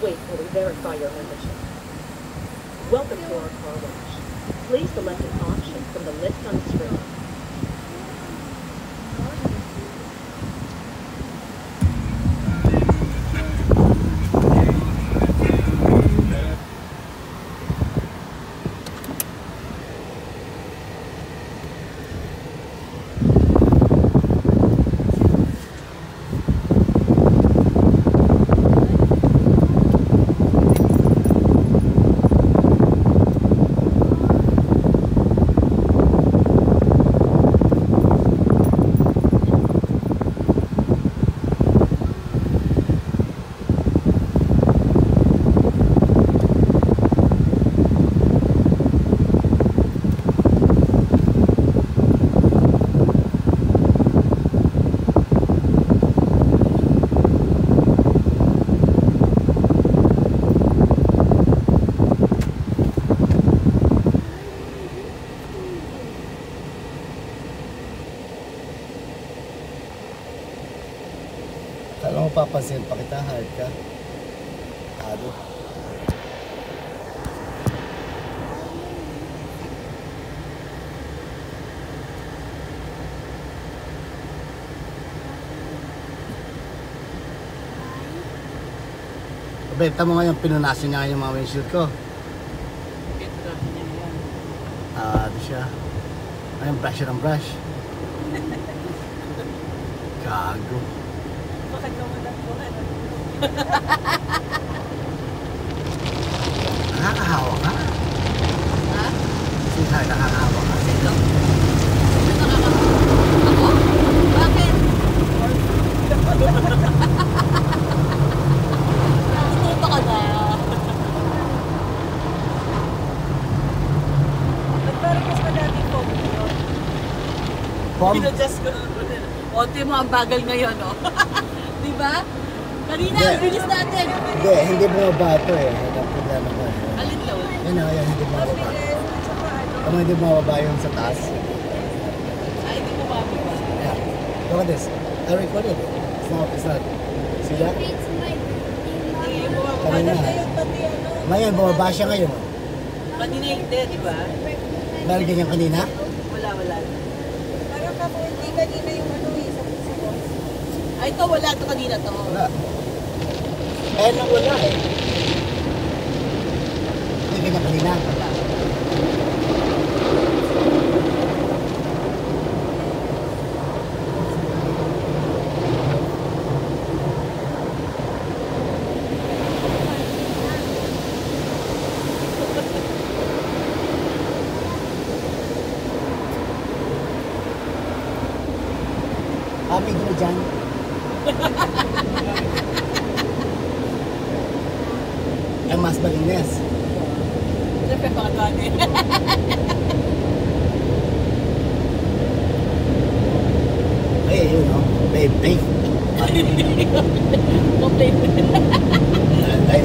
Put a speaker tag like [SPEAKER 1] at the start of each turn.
[SPEAKER 1] wait while we verify your membership. Welcome to our car wash. Please select an option from the list on the screen.
[SPEAKER 2] Alam mo, papansin pa kita, hard ka. Ano? Benta mo ngayon, pinunasin niya yung mga windshield ko.
[SPEAKER 3] Pinunasin niya yan.
[SPEAKER 2] Ano siya? Ayun, brush yun ang brush. Gago.
[SPEAKER 3] Bakit ka malagpunan?
[SPEAKER 2] Nakakahawa ka?
[SPEAKER 3] Ha?
[SPEAKER 2] Sino nakakahawa ka?
[SPEAKER 3] Sino? Sino nakakahawa? Ako? Bakit? Nakatuto ka na. Ba't parang mas madaming phone yun?
[SPEAKER 2] Pom?
[SPEAKER 3] Pinadjust ko na. Onti mo ang bagal ngayon, oh. Di ba? Kanina,
[SPEAKER 2] Hindi.
[SPEAKER 3] bilis natin.
[SPEAKER 2] Hindi bumaba ito eh. Ang problema ko eh.
[SPEAKER 3] Alin daw?
[SPEAKER 2] Yan o, yan, hindi bumaba. Tama, hindi bumaba yung sa taas.
[SPEAKER 3] Ay, hindi mo mababa.
[SPEAKER 2] Yeah. Look at this. I recorded it. It's not. See that?
[SPEAKER 3] Hindi mo mababa.
[SPEAKER 2] Kanina. Ngayon, bumaba siya ngayon.
[SPEAKER 3] Kanina hindi, di ba?
[SPEAKER 2] Meron ganyan kanina?
[SPEAKER 3] Wala.
[SPEAKER 4] Parang kako hindi kanina yung ano eh, sa boss.
[SPEAKER 3] Ay, ito wala. Ito kanina to.
[SPEAKER 2] Wala. Eh, nang wala eh. Hindi ganyan kanina.
[SPEAKER 3] Wala.
[SPEAKER 2] Kami ko dyan. Ang mas malinis.
[SPEAKER 3] Siyempre, pakagawa eh.
[SPEAKER 2] Ay, yun o. Babe.
[SPEAKER 3] Complain.
[SPEAKER 2] Ay.